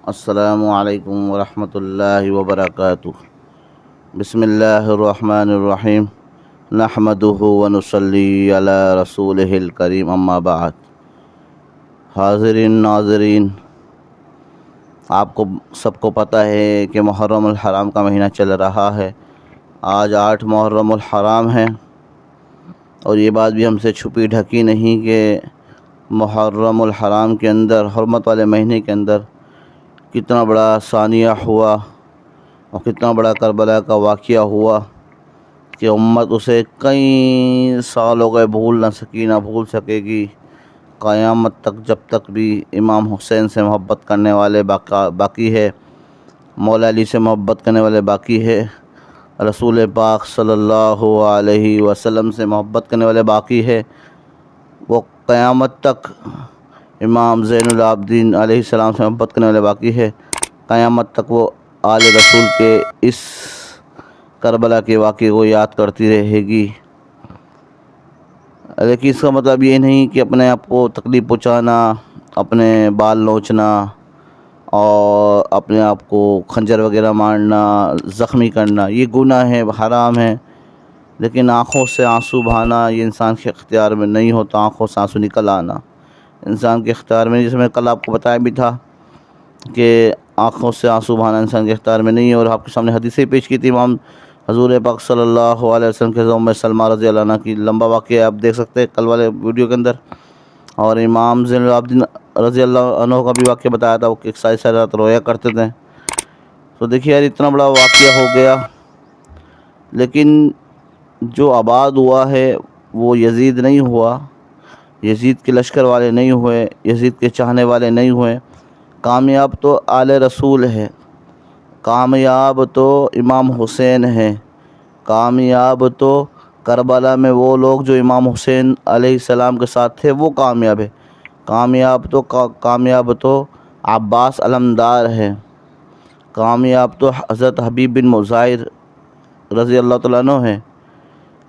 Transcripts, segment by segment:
السلام علیکم ورحمۃ اللہ وبرکاتہ۔ بسم اللہ الرحمن الرحیم، نحمدہ ونصلی علی رسولہ الکریم، اما بعد۔ حاضرین ناظرین، آپ کو سب کو پتہ ہے کہ محرم الحرام کا مہینہ چل رہا ہے۔ آج 8 محرم الحرام ہے، اور یہ بات بھی ہم سے چھپی ڈھکی نہیں کہ محرم الحرام کے اندر، حرمت والے مہینے کے اندر کتنا بڑا ثانیہ ہوا اور کتنا بڑا کربلا کا واقعہ ہوا کہ امت اسے کئی سال ہو گئے نہ بھول سکے گی، قیامت تک، جب تک بھی امام حسین سے محبت کرنے والے باقی ہے، مولا علی سے محبت کرنے والے باقی ہے، رسول پاک صلی اللہ علیہ وسلم سے محبت کرنے والے باقی ہے، وہ قیامت تک امام زین العابدین علیہ السلام سے محبت کرنے والے باقی ہے، قیامت تک وہ آل رسول کے اس کربلا کے واقعے کو یاد کرتی رہے گی۔ لیکن اس کا مطلب یہ نہیں کہ اپنے آپ کو تکلیف پہنچانا، اپنے بال نوچنا اور اپنے آپ کو خنجر وغیرہ مارنا، زخمی کرنا، یہ گناہ ہے، حرام ہے۔ لیکن آنکھوں سے آنسو بہانا یہ انسان کے اختیار میں نہیں ہوتا، آنکھوں سے آنسو نکل آنا انسان کے اختیار میں، جیسے میں کل آپ کو بتایا بھی تھا کہ آنکھوں سے آنسو بہانا انسان کے اختیار میں نہیں ہے، اور آپ کے سامنے حدیثیں پیش کی تھی امام حضور پاک صلی اللہ علیہ وسلم کے ام سلمہ رضی اللہ عنہ کی، لمبا واقعہ آپ دیکھ سکتے ہیں کل والے ویڈیو کے اندر، اور امام زین العابدین رضی اللہ عنہ کا بھی واقعہ بتایا تھا، وہ کہ ساری ساری رات رویا کرتے تھے۔ تو دیکھیے یار، اتنا بڑا واقعہ ہو گیا، لیکن جو آباد ہوا ہے وہ یزید نہیں ہوا، یزید کے لشکر والے نہیں ہوئے، یزید کے چاہنے والے نہیں ہوئے، کامیاب تو آل رسول ہے، کامیاب تو امام حسین ہے، کامیاب تو کربلا میں وہ لوگ جو امام حسین علیہ السلام کے ساتھ تھے وہ کامیاب ہے، کامیاب تو عباس علمدار ہے، کامیاب تو حضرت حبیب بن مظاہر رضی اللہ تعالیٰ عنہ ہے،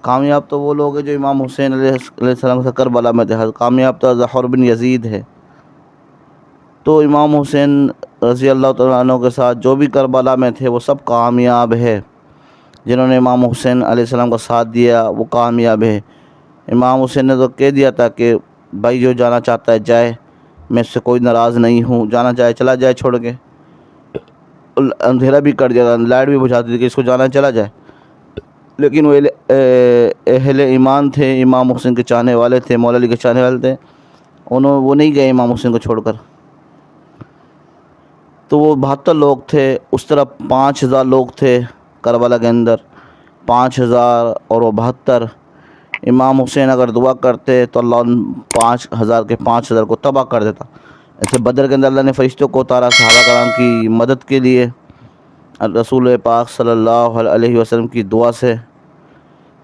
کامیاب تو وہ لوگ ہیں جو امام حسین علیہ السلام سے کربلا میں تھے، کامیاب تو ظفر بن یزید ہے۔ تو امام حسین رضی اللہ تعالیٰ عنہ کے ساتھ جو بھی کربلا میں تھے وہ سب کامیاب ہے، جنہوں نے امام حسین علیہ السلام کا ساتھ دیا وہ کامیاب ہے۔ امام حسین نے تو کہہ دیا تھا کہ بھائی جو جانا چاہتا ہے جائے، میں اس سے کوئی ناراض نہیں ہوں، جانا چاہے چلا جائے چھوڑ کے، اندھیرا بھی کر دیا تھا، لائٹ بھی بجھا دی تھی کہ اس کو جانا چلا جائے، لیکن وہ اہل ایمان تھے، امام حسین کے چاہنے والے تھے، مولا علی کے چاہنے والے تھے، وہ نہیں گئے امام حسین کو چھوڑ کر۔ تو وہ 72 لوگ تھے، اس طرف 5000 لوگ تھے کربلا کے اندر، 5000 اور وہ 72۔ امام حسین اگر دعا کرتے تو اللہ ان 5000 کے 5000 کو تباہ کر دیتا۔ ایسے بدر کے اندر اللہ نے فرشتوں کو اتارا صحابہ کرام کی مدد کے لیے، رسول پاک صلی اللہ علیہ وسلم کی دعا سے۔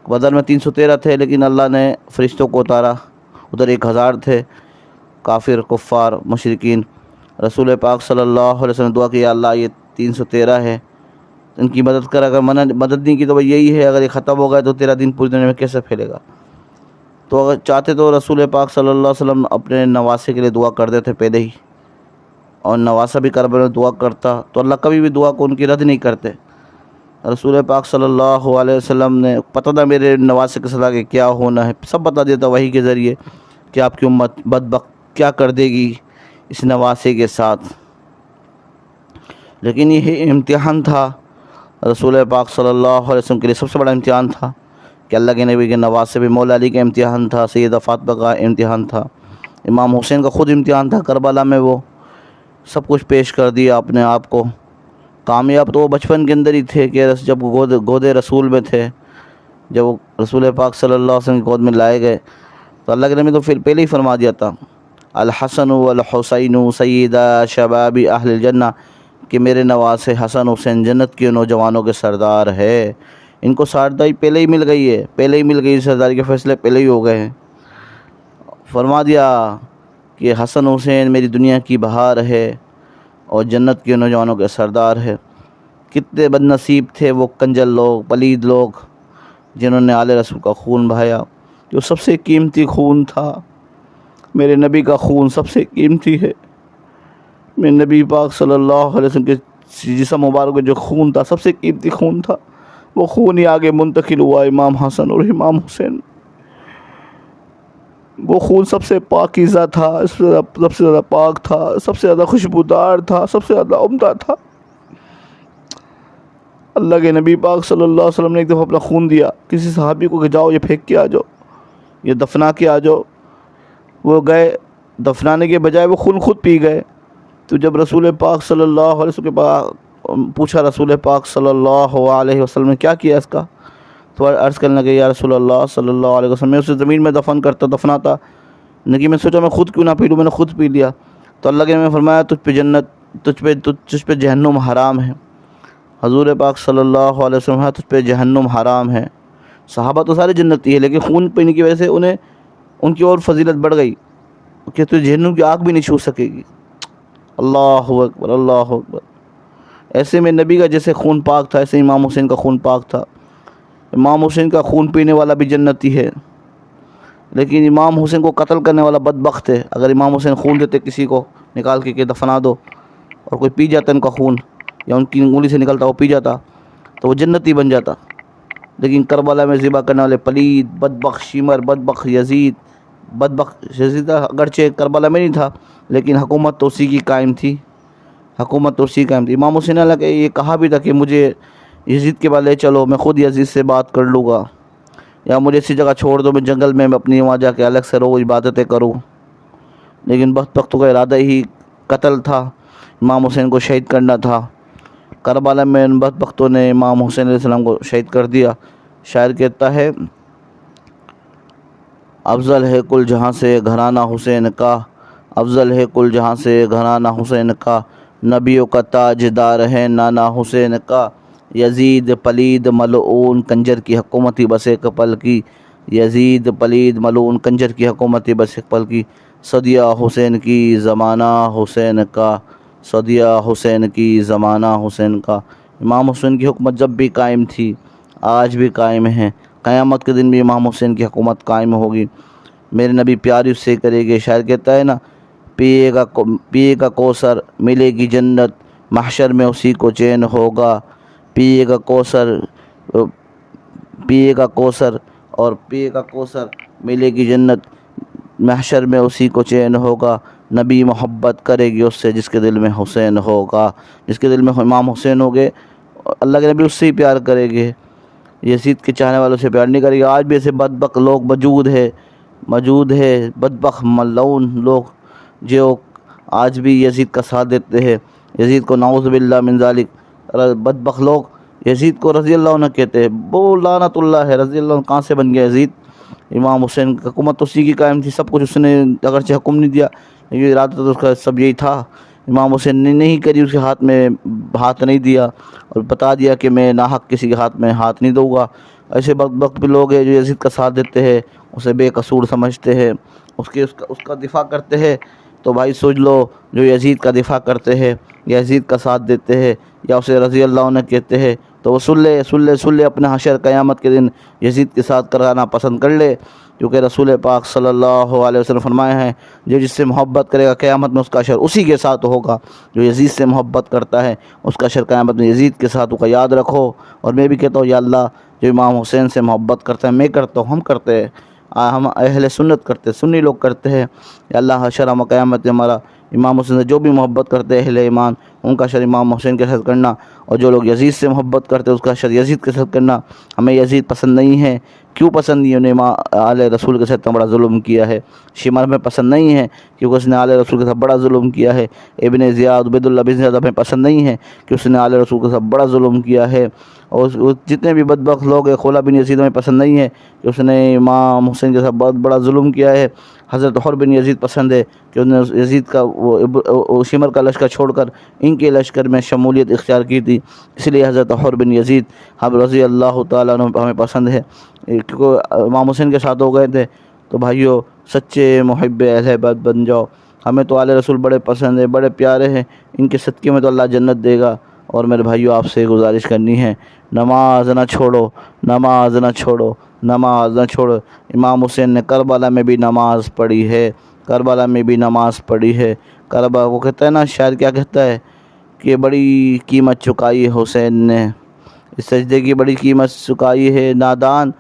بدر میں 313 تھے، لیکن اللہ نے فرشتوں کو اتارا، ادھر 1000 تھے کافر کفار مشرکین، رسول پاک صلی اللہ علیہ وسلم نے دعا کی یا اللہ یہ 313 ہے، ان کی مدد کر، اگر مدد نہیں کی تو یہی ہے، اگر یہ ختم ہو گئے تو تیرا دین پوری دنیا میں کیسے پھیلے گا۔ تو اگر چاہتے تو رسول پاک صلی اللہ علیہ وسلم اپنے نواسے کے لیے دعا کر دیتے پہلے ہی، اور نواسا بھی کربلا میں دعا کرتا تو اللہ کبھی بھی دعا کو ان کی رد نہیں کرتے۔ رسول پاک صلی اللہ علیہ وسلم نے پتہ تھا میرے نواسے کے صلاح کے کیا ہونا ہے، سب بتا دیتا وحی کے ذریعے کہ آپ کی امت بدبخت کیا کر دے گی اس نواسے کے ساتھ۔ لیکن یہ امتحان تھا رسول پاک صلی اللہ علیہ وسلم کے لیے، سب سے بڑا امتحان تھا کہ اللہ کے نبی کے نواسے بھی، مولا علی کا امتحان تھا، سیدہ فاطمہ کا امتحان تھا، امام حسین کا خود امتحان تھا کربلا میں، وہ سب کچھ پیش کر دیا اپنے آپ کو۔ کامیاب تو وہ بچپن کے اندر ہی تھے کہ جب گود رسول میں تھے، جب وہ رسول پاک صلی اللہ علیہ وسلم کی گود میں لائے گئے تو اللہ کے نبی تو پھر پہلے ہی فرما دیا تھا، الحسن والحسین سیدہ شباب اہل الجنہ، کہ میرے نواسے حسن حسین جنت کے نوجوانوں کے سردار ہے۔ ان کو سرداری پہلے ہی مل گئی ہے، پہلے ہی مل گئی، سرداری کے فیصلے پہلے ہی ہو گئے ہیں۔ فرما دیا کہ حسن حسین میری دنیا کی بہار ہے اور جنت کے نوجوانوں کے سردار ہے۔ کتنے بد نصیب تھے وہ کنجر لوگ، پلید لوگ، جنہوں نے آل رسول کا خون بہایا، جو سب سے قیمتی خون تھا، میرے نبی کا خون سب سے قیمتی ہے، میں نبی پاک صلی اللہ علیہ وسلم کے جسم مبارک میں جو خون تھا، سب سے قیمتی خون تھا، وہ خون ہی آگے منتقل ہوا امام حسن اور امام حسین۔ وہ خون سب سے پاکیزہ تھا، سب سے زیادہ پاک تھا، سب سے زیادہ خوشبودار تھا، سب سے زیادہ عمدہ تھا۔ اللہ کے نبی پاک صلی اللہ علیہ وسلم نے ایک دفعہ اپنا خون دیا کسی صحابی کو کہ جاؤ یہ پھینک کے آ جاؤ، یہ دفنا کے آ جاؤ۔ وہ گئے، دفنانے کے بجائے وہ خون خود پی گئے۔ تو جب رسول پاک صلی اللہ علیہ وسلم کے پاس پوچھا رسول پاک صلی اللہ علیہ وسلم نے کیا کیا اس کا، تو عرض کرنے لگے یا رسول اللہ صلی اللہ علیہ وسلم، میں اسے زمین میں دفناتا لیکن میں سوچا میں خود کیوں نہ پی لوں، میں نے خود پی لیا۔ تو اللہ کے نبی نے فرمایا تجھ پہ جہنم حرام ہے۔ حضور پاک صلی اللہ علیہ وسلم تجھ پہ جہنم حرام ہے۔ صحابہ تو سارے جنتی ہے لیکن خون پینے کی وجہ سے ان کی اور فضیلت بڑھ گئی کہ تو جہنم کی آگ بھی نہیں چھو سکے گی۔ اللہ اکبر، اللہ اکبر۔ ایسے میں نبی کا جیسے خون پاک تھا، ایسے امام حسین کا خون پاک تھا۔ امام حسین کا خون پینے والا بھی جنتی ہے، لیکن امام حسین کو قتل کرنے والا بدبخت ہے۔ اگر امام حسین خون دیتے کسی کو نکال کے کہ دفنا دو، اور کوئی پی جاتا ان کا خون یا ان کی انگلی سے نکلتا وہ پی جاتا تو وہ جنتی بن جاتا۔ لیکن کربلا میں ذبح کرنے والے پلید بدبخت شیمر بدبخت یزید اگرچہ کربلا میں نہیں تھا لیکن حکومت تو اسی کی قائم تھی، امام حسین علیہ کہ یہ کہا بھی تھا کہ مجھے یزید کے بعد لے چلو، میں خود یزید سے بات کر لوں گا، یا مجھے اسی جگہ چھوڑ دو، میں جنگل میں اپنی وہاں جا کے الگ سے روز عبادتیں کروں۔ لیکن بدبختوں کا ارادہ ہی قتل تھا، امام حسین کو شہید کرنا تھا۔ کربلا میں ان بدبختوں نے امام حسین علیہ السلام کو شہید کر دیا۔ شاعر کہتا ہے افضل ہے کل جہاں سے گھرانہ حسین کا، افضل ہے کل جہاں سے گھرانہ حسین کا، نبیوں کا تاجدار ہے نانا حسین کا، یزید پلید ملعون کنجر کی حکومت ہی بس ایک پل کی، یزید پلید ملعون کنجر کی حکومت ہی بس ایک پل کی، صدیہ حسین کی زمانہ حسین کا، صدیہ حسین کی زمانہ حسین کا۔ امام حسین کی حکومت جب بھی قائم تھی، آج بھی قائم ہے، قیامت کے دن بھی امام حسین کی حکومت قائم ہوگی۔ میرے نبی پیار اس سے کرے گے، شاعر کہتا ہے نا پیے گا کوثر ملے گی جنت، محشر میں اسی کو چین ہوگا، پیے گا کوثر اور پیے گا کوثر ملے گی جنت، محشر میں اسی کو چین ہوگا، نبی محبت کرے گی اس سے جس کے دل میں حسین ہوگا، جس کے دل میں امام حسین ہوگے اللہ کے نبی اس سے ہی پیار کرے گے، یزید کے چاہنے والوں سے پیار نہیں کرے گا۔ آج بھی ایسے بدبخت لوگ موجود ہے بدبخت ملعون لوگ جو آج بھی یزید کا ساتھ دیتے ہیں، یزید کو نعوذ باللہ من ذالک، بدبخت لوگ یزید کو رضی اللہ عنہ کہتے ہیں، وہ لعنت اللہ ہے، رضی اللہ عنہ کہاں سے بن گیا یزید؟ امام حسین کی حکومت اسی کی قائم تھی، سب کچھ اس نے اگرچہ حکم نہیں دیا لیکن ارادہ تو اس کا سب یہی تھا۔ امام حسین نے نہیں کری، اس کے ہاتھ میں ہاتھ نہیں دیا اور بتا دیا کہ میں ناحق کسی کے ہاتھ میں ہاتھ نہیں دوں گا۔ ایسے بدبخت بھی لوگ ہیں جو یزید کا ساتھ دیتے ہیں، اسے بے قصور سمجھتے ہیں، اس کا دفاع کرتے ہیں۔ تو بھائی سوچ لو، جو یزید کا دفاع کرتے ہیں، یزید کا ساتھ دیتے ہیں یا اسے رضی اللہ عنہ کہتے ہیں، تو وہ سن لے اپنے حشر قیامت کے دن یزید کے ساتھ کرانا پسند کر لے، کیونکہ رسول پاک صلی اللہ علیہ وسلم فرمائے ہیں جو جس سے محبت کرے گا قیامت میں اس کا حشر اسی کے ساتھ ہوگا، جو یزید سے محبت کرتا ہے اس کا حشر قیامت میں یزید کے ساتھ ہوگا۔ یاد رکھو، اور میں بھی کہتا ہوں یا اللہ جو امام حسین سے محبت کرتا ہے، میں کرتا ہوں، ہم کرتے ہیں، ہم اہل سنت کرتے ہیں، سنی لوگ کرتے ہیں، یا اللہ حشر و قیامت ہمارا امام حسین سے جو بھی محبت کرتے ہیں اہل ایمان ان کا حشر امام حسین کے ساتھ کرنا، اور جو لوگ یزید سے محبت کرتے ہیں اس کا حشر یزید کے ساتھ کرنا۔ ہمیں یزید پسند نہیں ہے، کیوں پسند نہیں ہے؟ انہیں آل رسول کے ساتھ اتنا بڑا ظلم کیا ہے۔ شمر ہمیں پسند نہیں ہے کیونکہ اس نے آل رسول کے ساتھ بڑا ظلم کیا ہے۔ ابن زیاد عبید اللہ بن زیاد ہمیں پسند نہیں ہے کہ اس نے آل رسول کے ساتھ بڑا ظلم کیا ہے۔ اور جتنے بھی بدبخت لوگ ہیں، خولہ بن یزید ہمیں پسند نہیں ہے کہ اس نے امام حسین کے ساتھ بہت بڑا ظلم کیا ہے۔ حضرت حر بن یزید پسند ہے کہ انہوں نے یزید کا وہ شمر کا لشکر چھوڑ کر ان کے لشکر میں شمولیت اختیار کی تھی، اس لیے حضرت حر بن یزید ہم رضی اللہ تعالیٰ عنہ ہمیں پسند ہے، کیونکہ امام حسین کے ساتھ ہو گئے تھے۔ تو بھائیو، سچے محب اہل بیت بن جاؤ، ہمیں تو آل رسول بڑے پسند ہیں، بڑے پیارے ہیں، ان کے صدقے میں تو اللہ جنت دے گا۔ اور میرے بھائیو، آپ سے گزارش کرنی ہے، نماز نہ چھوڑو، نماز نہ چھوڑو، نماز نہ چھوڑو۔ امام حسین نے کربلا میں بھی نماز پڑھی ہے، کربلا میں بھی نماز پڑھی ہے، کربلا وہ کہتا ہے نا شاعر کیا کہتا ہے کہ بڑی قیمت چکائی ہے حسین نے، اس سجدے کی بڑی قیمت چکائی ہے نادان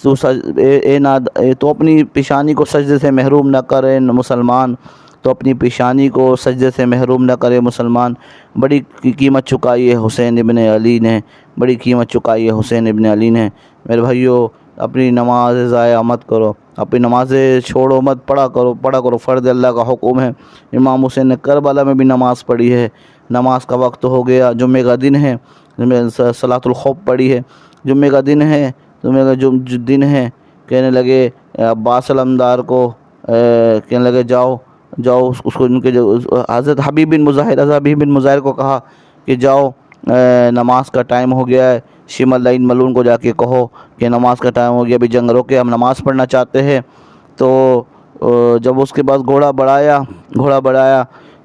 تو اپنی پیشانی کو سجدے سے محروم نہ کرے مسلمان، تو اپنی پیشانی کو سجدے سے محروم نہ کرے مسلمان، بڑی قیمت چکائی ہے حسین ابن علی نے، بڑی قیمت چکائی ہے حسین ابن علی نے۔ میرے بھائیو، اپنی نماز ضائع مت کرو، اپنی نمازیں چھوڑو مت، پڑھا کرو، فرض اللہ کا حکم ہے۔ امام حسین نے کربلا میں بھی نماز پڑھی ہے، نماز کا وقت ہو گیا، جمعے کا دن ہے، صلاۃ الخوف پڑھی ہے، جمعے کا دن ہے، جمعے کا جو دن ہے، کہنے لگے عباس علمدار کو، کہنے لگے جاؤ اس کو، ان کے جو حضرت حبیب بن مظاہر کو کہا کہ جاؤ نماز کا ٹائم ہو گیا ہے، شمر لعین ملعون کو جا کے کہو کہ نماز کا ٹائم ہو گیا، ابھی جنگ روکے، ہم نماز پڑھنا چاہتے ہیں۔ تو جب اس کے بعد گھوڑا بڑھایا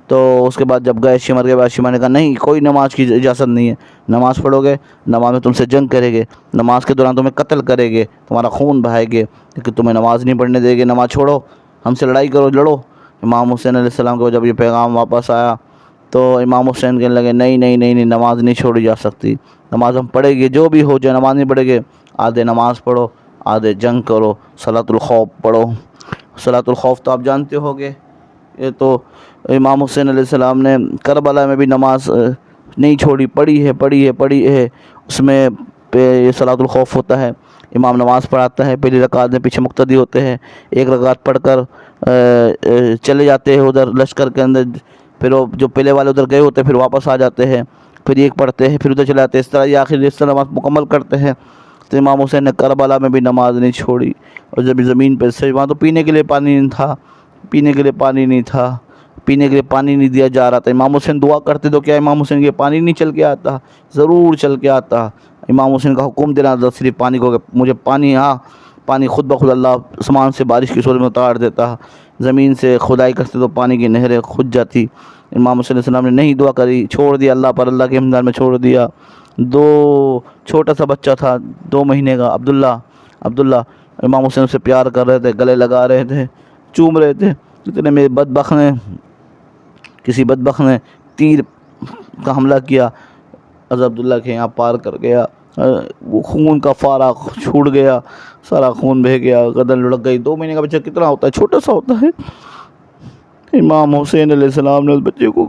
تو اس کے بعد جب گئے شمر کے بعد، شمر نے کہا نہیں، کوئی نماز کی اجازت نہیں ہے، نماز پڑھو گے، نماز میں تم سے جنگ کرے گے، نماز کے دوران تمہیں قتل کرے گے، تمہارا خون بہائے گے، لیکن تمہیں نماز نہیں پڑھنے دے گے، نماز چھوڑو، ہم سے لڑائی کرو، لڑو۔ امام حسین علیہ السلام کو جب یہ پیغام واپس آیا تو امام حسین کہنے لگے نہیں، نماز نہیں چھوڑی جا سکتی، نماز ہم پڑھیں گے، جو بھی ہو جائے، نماز نہیں پڑھیں گے، آدھے نماز پڑھو، آدھے جنگ کرو، صلاۃ الخوف پڑھو۔ صلاۃ الخوف تو آپ جانتے ہوگے، یہ تو امام حسین علیہ السلام نے کربلا میں بھی نماز نہیں چھوڑی، پڑھی ہے، اس میں صلاۃ الخوف ہوتا ہے، امام نماز پڑھاتا ہے، پہلی رکعت میں پیچھے مقتدی ہوتے ہیں، ایک رکعت پڑھ کر چلے جاتے ہیں ادھر لشکر کے اندر، پھر وہ جو پہلے والے ادھر گئے ہوتے ہیں پھر واپس آ جاتے ہیں، پھر ایک پڑھتے ہیں، پھر ادھر چلے جاتے ہیں، اس طرح یہ آخر اس طرح نماز مکمل کرتے ہیں۔ تو امام حسین نے کربلا میں بھی نماز نہیں چھوڑی، اور جب زمین پہ سے وہاں تو پینے کے لیے پانی نہیں تھا، پینے کے لیے پانی نہیں دیا جا رہا تھا، امام حسین دعا کرتے تو کیا امام حسین کے پانی نہیں چل کے آتا؟ ضرور چل کے آتا۔ امام حسین کا حکم دینا تھا صرف پانی کو، کہ مجھے پانی خود بخود اللہ آسمان سے بارش کی صورت میں اتار دیتا، زمین سے کھدائی کرتے تو پانی کی نہریں کھد جاتی۔ امام حسین علیہ السلام نے نہیں دعا کری، چھوڑ دیا اللہ پر، اللہ کے امداد میں چھوڑ دیا۔ چھوٹا سا بچہ تھا 2 مہینے کا، عبداللہ، امام حسین سے پیار کر رہے تھے، گلے لگا رہے تھے، چوم رہے تھے، اتنے میں کسی بدبخت نے تیر کا حملہ کیا، حضرت عبداللہ کے یہاں پار کر گیا، وہ خون کا فارا چھوٹ گیا، سارا خون بہہ گیا، گردن لڑک گئی۔ 2 مہینے کا بچہ کتنا ہوتا ہے، چھوٹا سا ہوتا ہے۔ امام حسین علیہ السلام نے اس بچے کو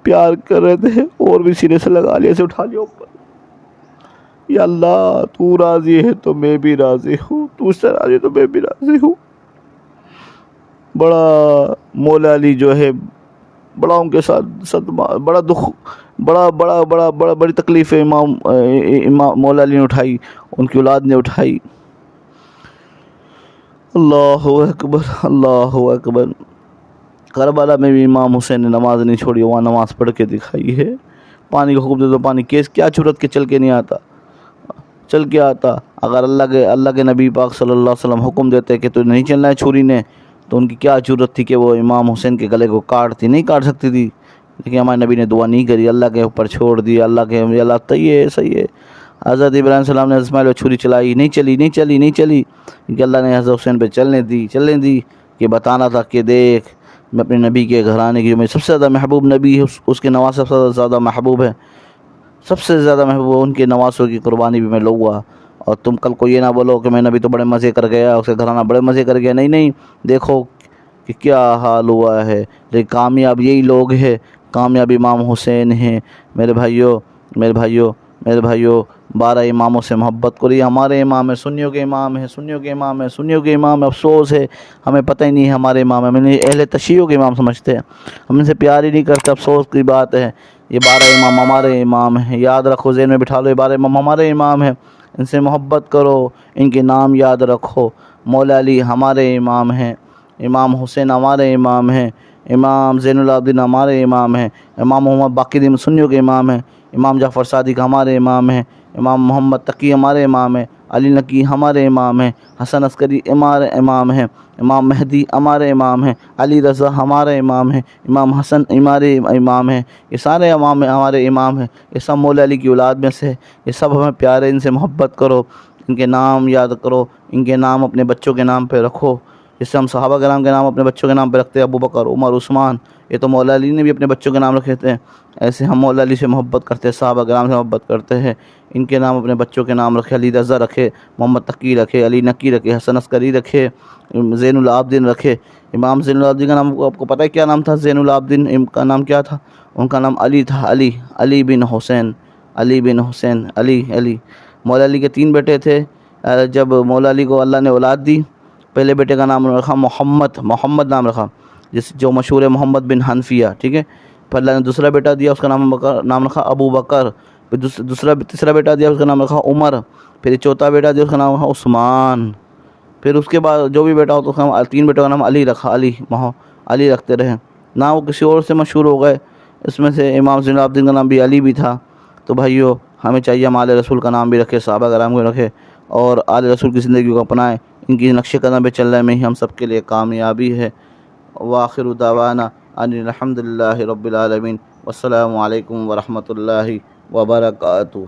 پیار کر رہے تھے، اور بھی سینے سے لگا لیا، اسے اٹھا لیا اوپر، یا اللہ تو راضی ہے تو میں بھی راضی ہوں، تو اس سے راضی ہے تو میں بھی راضی ہوں۔ بڑا مولا علی جو ہے، بڑا ان کے ساتھ صدمہ، بڑا دکھ، بڑی تکلیف ہے امام مولا علی نے اٹھائی، ان کی اولاد نے اٹھائی۔ اللہ اکبر۔ کربلا میں بھی امام حسین نے نماز نہیں چھوڑی، وہاں نماز پڑھ کے دکھائی ہے۔ پانی کو حکم دے تو پانی کیا ضرورت کے چل کے نہیں آتا، چل کے آتا۔ اگر اللہ کے نبی پاک صلی اللہ علیہ وسلم حکم دیتے کہ تو نہیں چلنا ہے چھری نے، تو ان کی کیا ضرورت تھی کہ وہ امام حسین کے گلے کو کاٹتی؟ نہیں کاٹ سکتی تھی، لیکن ہمارے نبی نے دعا نہیں کری، اللہ کے اوپر چھوڑ دی، اللہ صحیح ہے۔ حضرت ابراہیم علیہ السلام نے اسماعیل پہ چھری چلائی، نہیں چلی، کہ اللہ نے حضرت حسین پہ چلنے دی، کہ بتانا تھا کہ دیکھ میں اپنے نبی کے گھرانے کی، جو میں سب سے زیادہ محبوب نبی ہے، اس کے نواز سب سے زیادہ محبوب ہے، سب سے زیادہ محبوب، ان کے نوازوں کی قربانی بھی میں لوں گا۔ اور تم کل کو یہ نہ بولو کہ میں نبی تو بڑے مزے کر گیا، اس کے گھرانہ بڑے مزے کر گیا، نہیں، دیکھو کہ کیا حال ہوا ہے، لیکن کامیاب یہی لوگ ہیں، کامیاب امام حسین ہیں۔ میرے بھائیوں 12 اماموں سے محبت کری، ہمارے امام ہیں، سنیوں کے امام ہیں، افسوس ہے ہمیں پتہ ہی نہیں ہے ہمارے امام ہیں، ہم انہیں اہل تشیع کے امام سمجھتے ہیں، ہم ان سے پیار ہی نہیں کرتے، افسوس کی بات ہے۔ یہ 12 امام ہمارے امام ہیں، یاد رکھو، ذہن میں بٹھا لو، یہ 12 امام ہمارے امام ہیں، ان سے محبت کرو، ان کے نام یاد رکھو۔ مولا علی ہمارے امام ہیں، امام حسین ہمارے امام ہیں، امام زین العابدین ہمارے امام ہیں، امام محمد باقر سنیوں کے امام ہیں، امام جعفر صادق ہمارے امام ہیں، امام محمد تقی ہمارے امام ہیں، علی نقی ہمارے امام ہیں، حسن عسکری ہمارے امام ہیں، امام مہدی ہمارے امام ہیں، علی رضا ہمارے امام ہیں، امام حسن ہمارے امام ہیں، یہ سارے امام ہمارے امام ہیں، یہ سب مولا علی کی اولاد میں سے، یہ سب ہمیں پیارے، ان سے محبت کرو، ان کے نام یاد کرو، ان کے نام اپنے بچوں کے نام پہ رکھو، جس سے ہم صحابہ کرام کے نام اپنے بچوں کے نام پہ رکھتے ہیں، ابو بکر، عمر، عثمان، یہ تو مولا علی نے بھی اپنے بچوں کے نام رکھے تھے، ایسے ہم مولا علی سے محبت کرتے ہیں، صحابہ کرام سے محبت کرتے ہیں، ان کے نام اپنے بچوں کے نام رکھے، علی رضا رکھے، محمد تقی رکھے، علی نقی رکھے، حسن عسکری رکھے، زین العابدین رکھے۔ امام زین العابدین کا نام آپ کو پتہ ہے کیا نام تھا؟ زین العابدین ان کا نام کیا تھا؟ ان کا نام علی تھا، علی بن حسین، علی بن حسین، علی۔ مولا علی کے 3 بیٹے تھے۔ جب مولا علی کو اللہ نے اولاد دی، پہلے بیٹے کا نام رکھا محمد نام رکھا، جو مشہور ہے محمد بن حنفیہ، ٹھیک ہے۔ پھر اللہ نے دوسرا بیٹا دیا، اس کا نام رکھا ابو بکر۔ پھر تیسرا بیٹا دیا، اس کا نام رکھا عمر۔ پھر چوتھا بیٹا دیا، اس کا نام رکھا عثمان۔ پھر اس کے بعد جو بھی بیٹا ہو تو اس کا 3 بیٹوں کا نام علی رکھا، علی رکھتے رہے، نہ وہ کسی اور سے مشہور ہو گئے۔ اس میں سے امام زین العابدین کا نام بھی علی بھی تھا۔ تو بھائیو ہمیں چاہیے ہم آل رسول کا نام بھی رکھے، صحابہ کرام کو رکھے، اور آل رسول کی زندگی کو اپنائیں، ان کی نقش قدم پہ چلنے میں ہی ہم سب کے لیے کامیابی ہے۔ وآخر دعوانا ان الحمد للہ رب العالمین، والسلام علیکم ورحمۃ اللہ وبرکاتہ۔